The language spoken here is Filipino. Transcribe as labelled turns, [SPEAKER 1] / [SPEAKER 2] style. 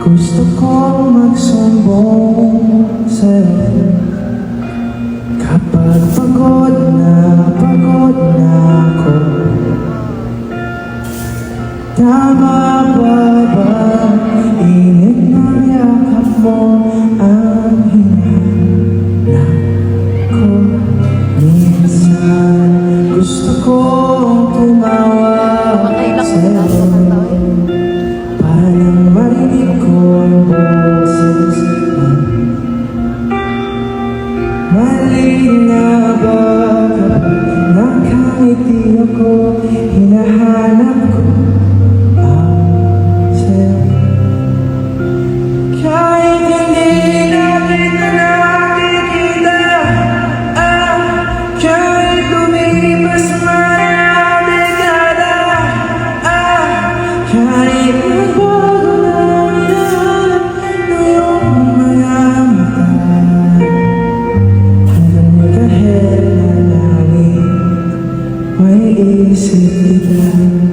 [SPEAKER 1] Gusto kong magsumbong sa'yo kapag pagod na ako. Tama ba init ng yakap mo ang hinanap ko? Minsan gusto kong tumawag sa'yo para nang marinig ko ang boses mo. Mali na ba kapag nakangiti ako, hinahanap ko ang sa'yo? Kahit hindi na kita nakikita, kahit lumipas man ang dekada, kahit magbago na yan na iyong mga mata, hanggang kahit na langit may isip kita.